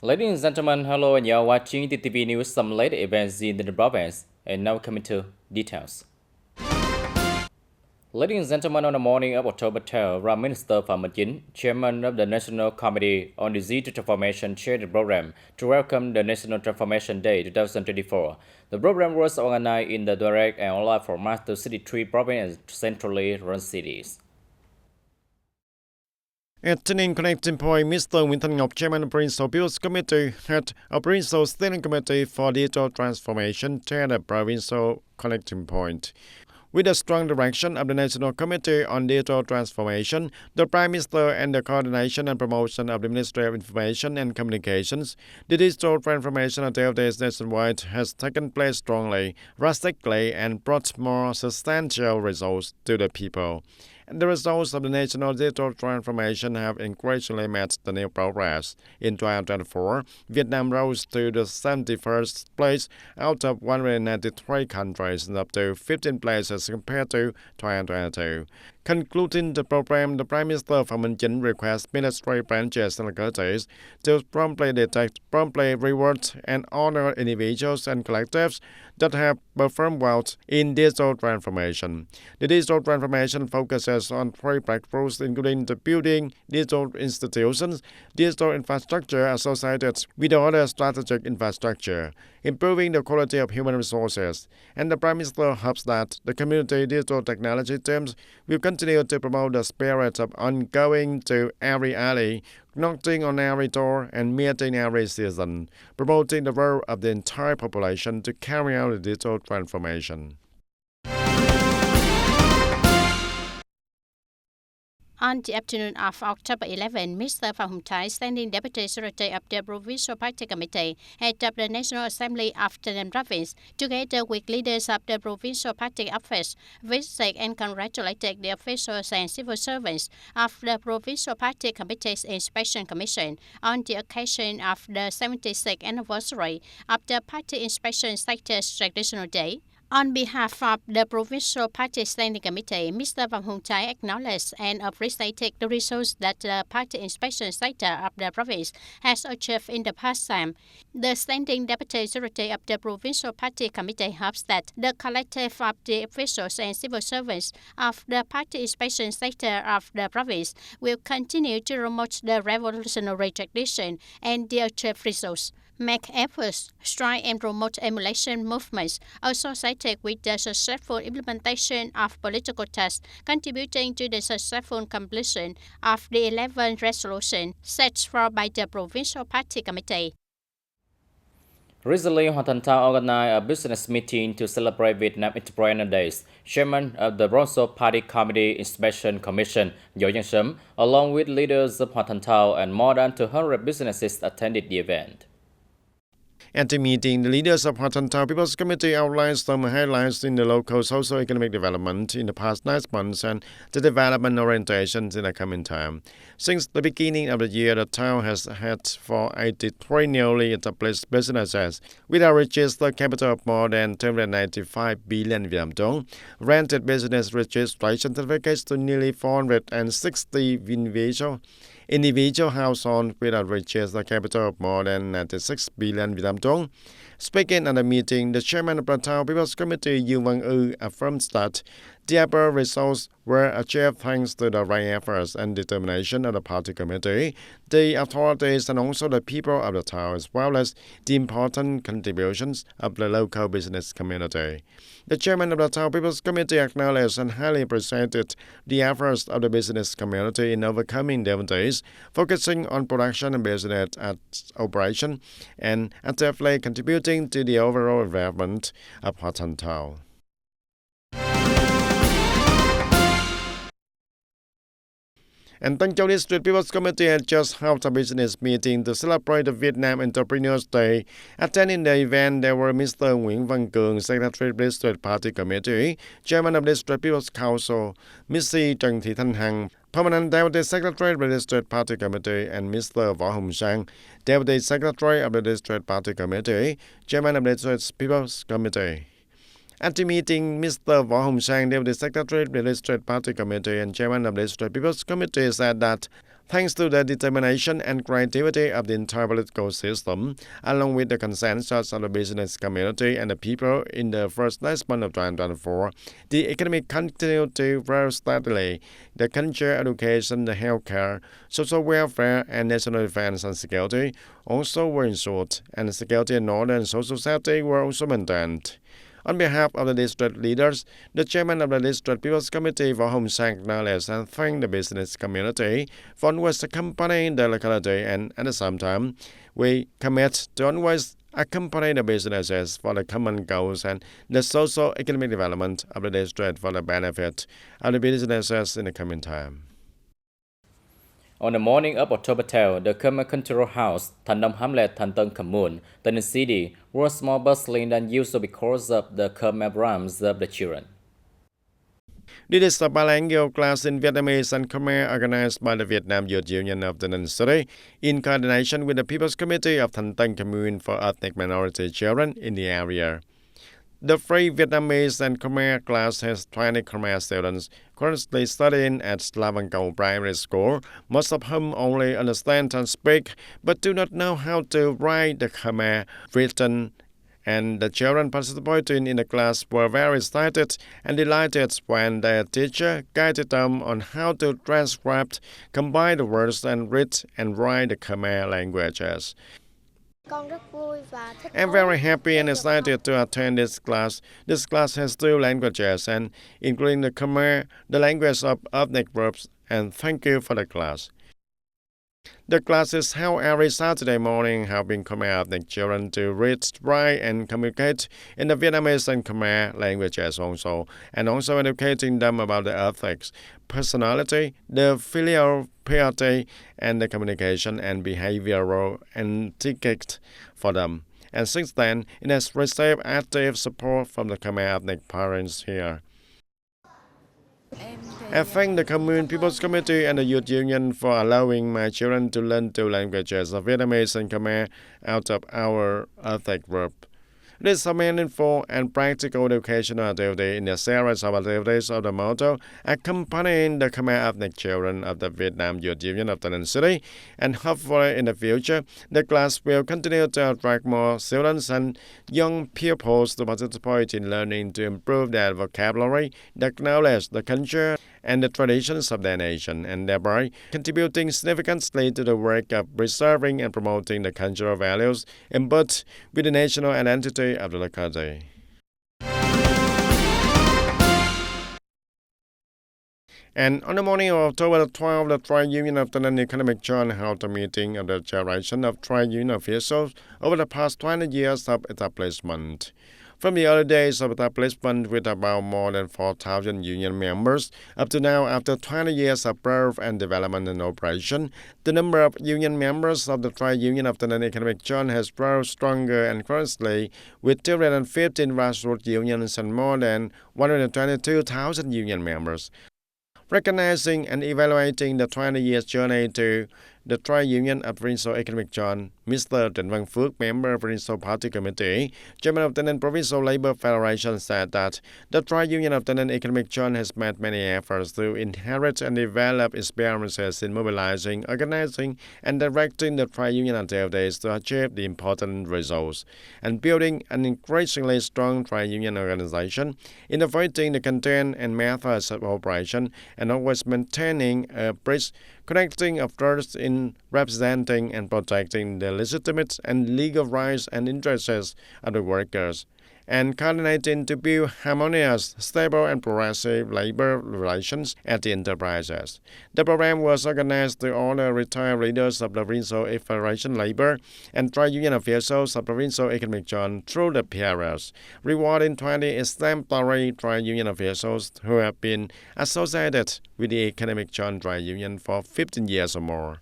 Ladies and gentlemen, hello and you're watching TTV News, some latest events in the province. And now coming to details. Ladies and gentlemen, on the morning of October 12, Prime Minister Phạm Minh Chính, Chairman of the National Committee on Digital Transformation, chaired the program to welcome the National Transformation Day 2024. The program was organized in the direct and online format to 63 province and centrally run cities. At TayNinhTV Connecting Point, Mr. Nguyễn Thanh Ngọc, Chairman of Provincial People's Committee, Head of Provincial Steering Committee for Digital Transformation, chaired the Provincial Connecting Point. With the strong direction of the National Committee on Digital Transformation, the Prime Minister and the coordination and promotion of the Ministry of Information and Communications, the digital transformation of days nationwide has taken place strongly, drastically, and brought more substantial results to the people. And the results of the national digital transformation have increasingly met the new progress. In 2024, Vietnam rose to the 71st place out of 193 countries and up to 15 places compared to 2022. Concluding the program, the Prime Minister Phạm Minh Chính requests ministry branches and localities to promptly detect, promptly reward, and honor individuals and collectives that have performed well in digital transformation. The digital transformation focuses on three breakthroughs, including the building digital institutions, digital infrastructure associated with other strategic infrastructure, improving the quality of human resources, and the Prime Minister hopes that the community digital technology teams will continue to promote the spirit of ongoing to every alley, knocking on every door and meeting every citizen, promoting the role of the entire population to carry out the digital transformation. On the afternoon of October 11, Mr. Phạm Hồng Thái, Standing Deputy Secretary of the Provincial Party Committee, head of the National Assembly of the province, together with leaders of the Provincial Party Office, visited and congratulated the officials and civil servants of the Provincial Party Committee's Inspection Commission on the occasion of the 76th anniversary of the Party Inspection Sector's Traditional Day. On behalf of the Provincial Party Standing Committee, Mr. Phạm Hồng Thái acknowledged and appreciated the results that the Party Inspection Sector of the province has achieved in the past time. The Standing Deputy Secretary of the Provincial Party Committee hopes that the collective of the officials and civil servants of the Party Inspection Sector of the province will continue to promote the revolutionary tradition and the achieved results, make efforts, strive and promote emulation movements associated with the successful implementation of political tasks, contributing to the successful completion of the 11 resolutions set forth by the Provincial Party Committee. Recently, Hoa Thanh Thao organized a business meeting to celebrate Vietnam Entrepreneur Days. Chairman of the Provincial Party Committee Inspection Commission, Yo Giang Sớm, along with leaders of Hoa Thanh Thao and more than 200 businesses attended the event. At the meeting, the leaders of Hoa Thanh Thao People's Committee outlined some highlights in the local socio-economic development in the past 9 months and the development orientations in the coming time. Since the beginning of the year, the town has had 483 newly established businesses, with a registered capital of more than 295 billion Vietnam dong, rented business registration certificates to nearly 460 individual households with a registered capital of more than 96 billion Vietnam dong. Speaking at the meeting, the chairman of the Thao People's Committee, Yu Văn Ư, affirms that the above results were achieved thanks to the right efforts and determination of the party committee, the authorities, and also the people of the town, as well as the important contributions of the local business community. The chairman of the Thao People's Committee acknowledged and highly appreciated the efforts of the business community in overcoming difficulties, focusing on production and business at operation, and actively contributing to the overall development of Hoa Thanh Thao. And Tân Châu District People's Committee had just held a business meeting to celebrate the Vietnam Entrepreneurs Day. Attending the event, there were Mr. Nguyễn Văn Cường, Secretary of District Party Committee, Chairman of District People's Council, Ms. Trần Thị Thanh Hằng, Permanent Deputy Secretary of the District Party Committee, and Mr. Võ Hồng Sang, Deputy Secretary of the District Party Committee, Chairman of the District People's Committee. At the meeting, Mr. Võ Hồng Sang, Deputy Secretary of the District Party Committee and Chairman of the District People's Committee, said that Thanks to the determination and creativity of the entire political system, along with the consensus of the business community and the people in the first 9 months of 2024, the economy continued to grow steadily. The culture, education, the healthcare, social welfare, and national defense and security also were ensured, and the security and order and social safety were also maintained. On behalf of the district leaders, the chairman of the District People's Committee for Homestead acknowledged and thanked the business community for always accompanying the locality, and at the same time, we commit to always accompany the businesses for the common goals and the social-economic development of the district for the benefit of the businesses in the coming time. On the morning of October 10, the Khmer Cultural House, Than Đông Hamlet, Than Tân Commune, TayNinhTV City, was more bustling than usual because of the Khmer programs of the children. This is a bilingual class in Vietnamese and Khmer organized by the Vietnam Youth Union of TayNinhTV City in coordination with the People's Committee of Than Tân Commune for ethnic minority children in the area. The free Vietnamese and Khmer class has 20 Khmer students currently studying at Lavangkou Primary School, most of whom only understand and speak, but do not know how to write the Khmer written, and the children participating in the class were very excited and delighted when their teacher guided them on how to transcribe, combine the words, and read and write the Khmer languages. I'm very happy and excited to attend this class. This class has 2 languages, and including the Khmer, the language of ethnic groups, and thank you for the class. The class is held every Saturday morning, helping Khmer ethnic children to read, write, and communicate in the Vietnamese and Khmer languages also, and also educating them about the ethics, personality, the filial piety, and the communication and behavioral etiquette for them. And since then, it has received active support from the Khmer ethnic parents here. I thank the Commune People's Committee and the Youth Union for allowing my children to learn 2 languages of Vietnamese and Khmer out of our ethnic group. This is a meaningful and practical educational activity in the series of activities of the motto accompanying the Khmer ethnic children of the Vietnam Youth Union of TayNinhTV City, and hopefully in the future, the class will continue to attract more students and young pupils to participate in learning to improve their vocabulary, the knowledge, the culture, and the traditions of their nation, and thereby contributing significantly to the work of preserving and promoting the cultural values embedded with the national identity of the locality. And on the morning of October 12, the Trade Union of TayNinhTV Economic Zone held a meeting of the generation of trade union officials over the past 20 years of establishment. From the early days of establishment with about more than 4,000 union members, up to now, after 20 years of growth and development and operation, the number of union members of the Trade Union of TayNinhTV Economic Zone has grown stronger, and currently, with 215 grassroots unions and more than 122,000 union members. Recognizing and evaluating the 20 years journey to the Trade Union of Provincial Economic Zone, Mr. Trịnh Văn Phước, member of Provincial Party Committee, chairman of TayNinhTV Provincial Labor Federation, said that the Trade Union of TayNinhTV Economic Zone has made many efforts to inherit and develop experiences in mobilizing, organizing, and directing the trade union activities to achieve the important results, and building an increasingly strong trade union organization, innovating the content and methods of operation, and always maintaining a bridge connecting of trust in representing and protecting the legitimate and legal rights and interests of the workers, and coordinating to build harmonious, stable, and progressive labor relations at the enterprises. The program was organized to honor retired leaders of the Provincial Federation Labor and trade union officials of Provincial Economic Zone through the periods, rewarding 20 exemplary trade union officials who have been associated with the Economic Zone Trade Union for 15 years or more.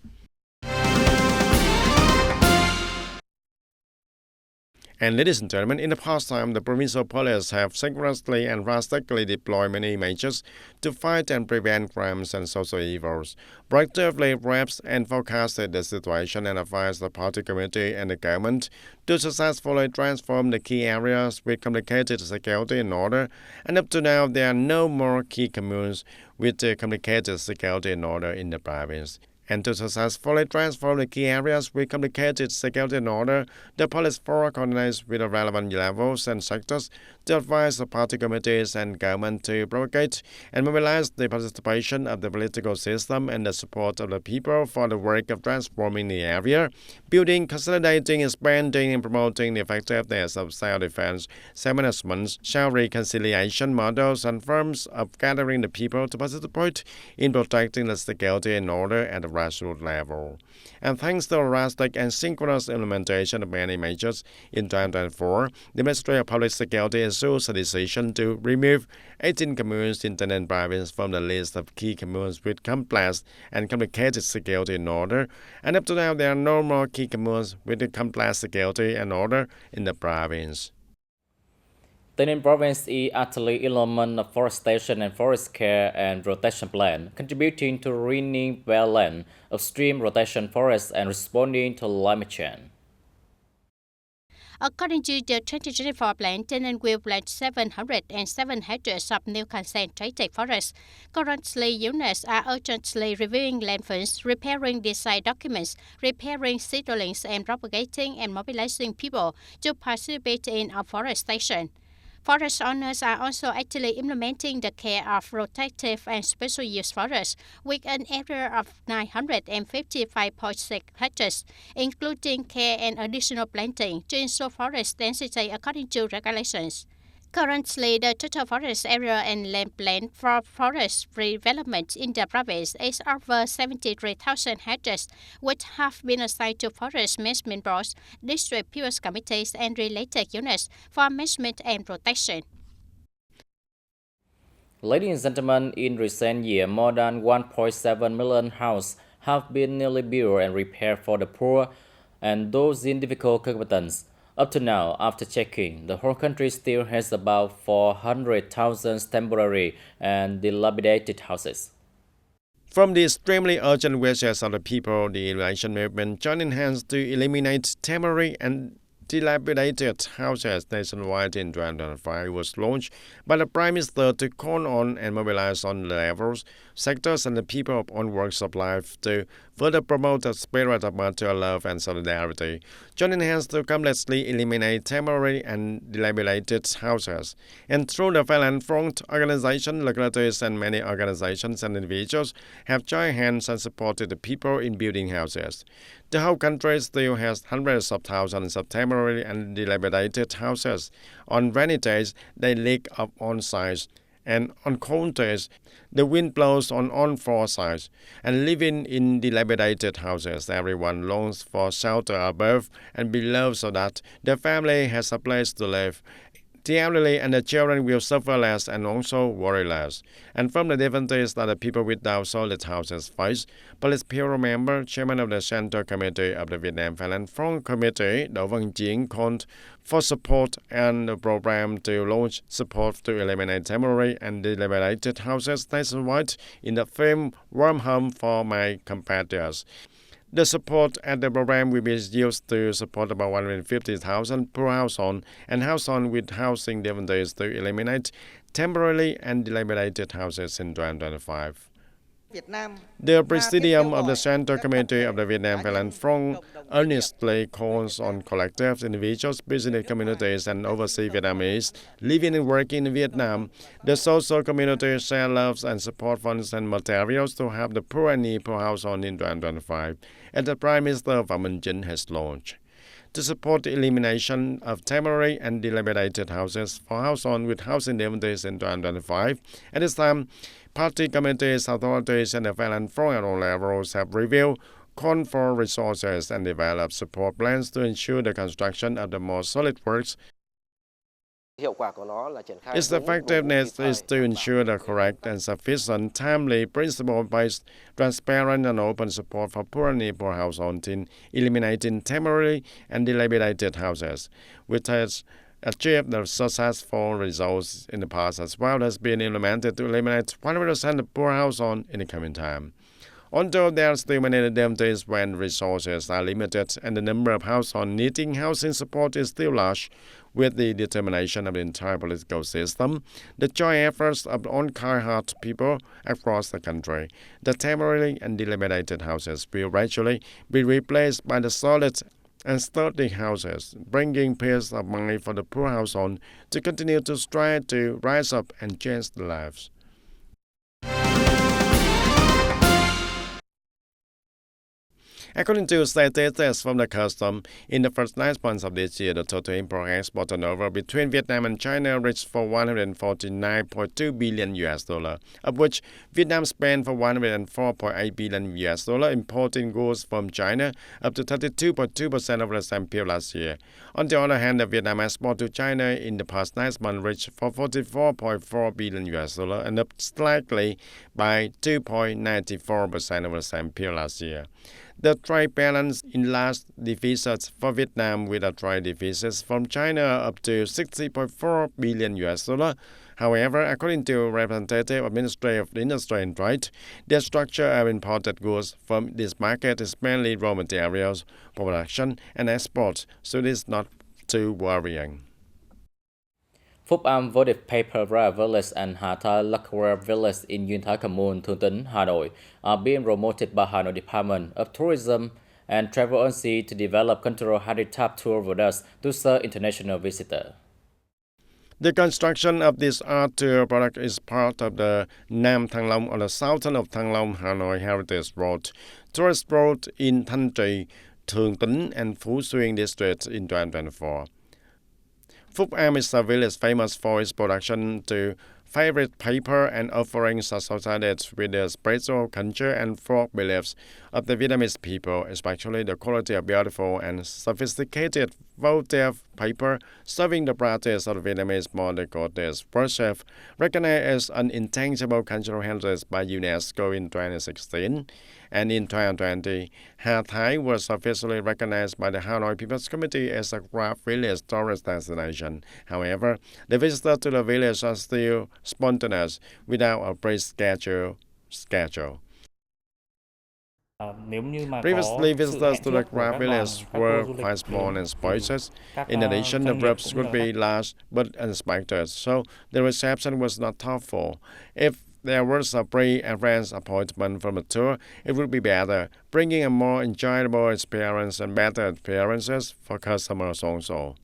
And ladies and gentlemen, in the past time, the provincial police have synchronously and drastically deployed many measures to fight and prevent crimes and social evils, proactively grasp and forecasted the situation and advised the party committee and the government to successfully transform the key areas with complicated security and order, and up to now there are no more key communes with complicated security and order in the province. And to successfully transform the key areas with complicated security and order, the police force coordinates with the relevant levels and sectors to advise the party committees and government to propagate and mobilize the participation of the political system and the support of the people for the work of transforming the area, building, consolidating, expanding, and promoting the effectiveness of self-defense, self-management, self-reconciliation models, and forms of gathering the people to participate in protecting the security and order at the grassroots level. And thanks to the drastic and synchronous implementation of many measures in 2024, the Ministry of Public Security issued a decision to remove 18 communes in TayNinhTV province from the list of key communes with complex and complicated security and order, and up to now there are no more key communes with complex security and order in the province. TayNinhTV province is utterly element of forestation and forest care and rotation plan, contributing to renewing wetland, upstream rotation forests, and responding to climate change. According to the 2024 plan, TayNinhTV will plant 707 hectares of new concentrated forests. Currently, units are urgently reviewing landfills, repairing design documents, repairing seedlings, and propagating and mobilizing people to participate in afforestation. Forest owners are also actively implementing the care of protective and special use forests with an area of 955.6 hectares, including care and additional planting to ensure forest density according to regulations. Currently, the total forest area and land plan for forest redevelopment in the province is over 73,000 hectares, which have been assigned to forest management boards, district peers committees, and related units for management and protection. Ladies and gentlemen, in recent years, more than 1.7 million houses have been newly built and repaired for the poor and those in difficult circumstances. Up to now, after checking, the whole country still has about 400,000 temporary and dilapidated houses. From the extremely urgent wishes of the people, the election movement joined hands to eliminate temporary and dilapidated houses nationwide in 2005 was launched by the Prime Minister to call on and mobilize on levels, sectors, and the people on walks of life to further promote the spirit of mutual love and solidarity, joining hands to completely eliminate temporary and dilapidated houses. And through the Violent Front organization, localities, and many organizations and individuals have joined hands and supported the people in building houses. The whole country still has hundreds of thousands of temporary and dilapidated houses. On rainy days, they leak up on sides, and on cold days, the wind blows on all four sides. And living in dilapidated houses, everyone longs for shelter above and below so that the family has a place to live. The elderly and the children will suffer less and also worry less. And from the difficulties that the people without solid houses face, Police Bureau member, chairman of the Central Committee of the Vietnam Violent Front Committee, Đỗ Văn Chiến, called for support and the program to launch support to eliminate temporary and dilapidated houses nationwide in the theme Warm Home for My Compatriots. The support at the program will be used to support about 150,000 poor households and households with housing difficulties to eliminate temporarily and dilapidated houses in 2025. The Presidium of the Central Committee of the Vietnam Violent Front earnestly calls on collective individuals, business communities, and overseas Vietnamese living and working in Vietnam, the social community, share loves and support funds and materials to help the poor and needy poor households in 2025, as the Prime Minister Phạm Minh Chính has launched. To support the elimination of temporary and dilapidated houses for households with housing difficulties in 2025, at this time, party committees, authorities, and the Violent Front at all levels have reviewed, called for resources, and developed support plans to ensure the construction of the more solid works. Its effectiveness is to ensure the correct and sufficient, timely, principle-based, transparent, and open support for poor and needy poor households in eliminating temporary and dilapidated houses, which has achieved the successful results in the past as well as being implemented to eliminate 100% of poor households in the coming time. Although there are still many days when resources are limited and the number of households needing housing support is still large, with the determination of the entire political system, the joint efforts of all kind-hearted people across the country, the temporary and dilapidated houses will gradually be replaced by the solid and sturdy houses, bringing peace of mind for the poor household to continue to strive to rise up and change their lives. According to statistics from the custom, in the first 9 months of this year, the total import-export turnover between Vietnam and China reached for $149.2 billion, of which Vietnam spent for $104.8 billion importing goods from China, up to 32.2% over the same period last year. On the other hand, the Vietnam export to China in the past 9 months reached for $44.4 billion and up slightly by 2.94% over the same period last year. The trade balance enlarged deficits for Vietnam with a trade deficit from China up to $60.4 billion. However, according to representative of Ministry of Industry and Trade, the structure of imported goods from this market is mainly raw materials, production, and exports, so it is not too worrying. Phúc Am voted paper Bra Village and Hatha Lakra Village in Duyên Thái Commune, TayNinhTV, Hanoi are being promoted by Hanoi Department of Tourism and Travel Agency to develop cultural heritage tour routes to serve international visitors. The construction of this art tour product is part of the Nam Thang Long or the southern of Thang Long Hanoi Heritage Road, tourist road in Thanh Trì, Thường Tín, and Phú Xuyên districts in 2024. Phúc Am is a village famous for its production to favorite paper and offerings associated with the spiritual culture and folk beliefs of the Vietnamese people, especially the quality of beautiful and sophisticated votive paper serving the practice of the Vietnamese modern goddess worship, recognized as an intangible cultural heritage by UNESCO in 2016. And in 2020, Ha Thái was officially recognized by the Hanoi People's Committee as a craft village tourist destination. However, the visitors to the village are still spontaneous without a pre-scheduled schedule. Previously, visitors to the craft village were quite small and spacious. In addition, the groups would be large but unexpected, so the reception was not thoughtful. If there was a pre-advance appointment from a tour, it would be better, bringing a more enjoyable experience and better experiences for customers also.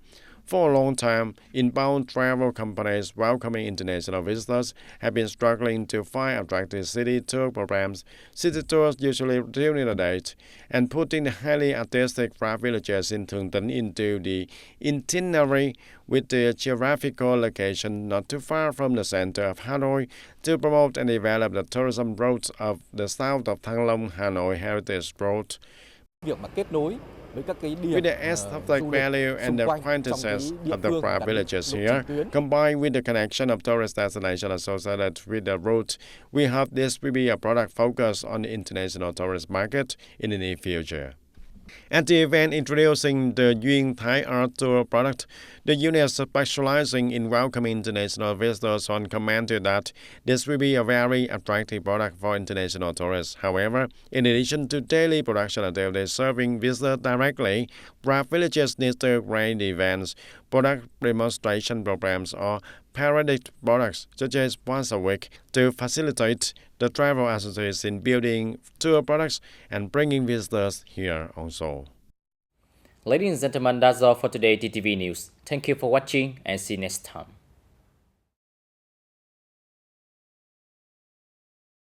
For a long time, inbound travel companies welcoming international visitors have been struggling to find attractive city tour programs. City tours usually during the date, and putting the highly artistic craft villages in Thường Tín into the itinerary with the geographical location not too far from the center of Hanoi to promote and develop the tourism routes of the south of Thang Long Hanoi Heritage Road. With the aesthetic value and the quintessence of the craft villages here, combined with the connection of tourist destinations associated with the route, we hope this will be a product focused on the international tourist market in the near future. At the event introducing the Duyên Thái Art Tour product, the unit specializing in welcoming international visitors commented that this will be a very attractive product for international tourists. However, in addition to daily production activities serving visitors directly, craft villages need to create events, product demonstration programs, or periodic products such as once a week to facilitate the travel agencies in building tour products and bringing visitors here also. Ladies and gentlemen, that's all for today TTV News. Thank you for watching and see you next time.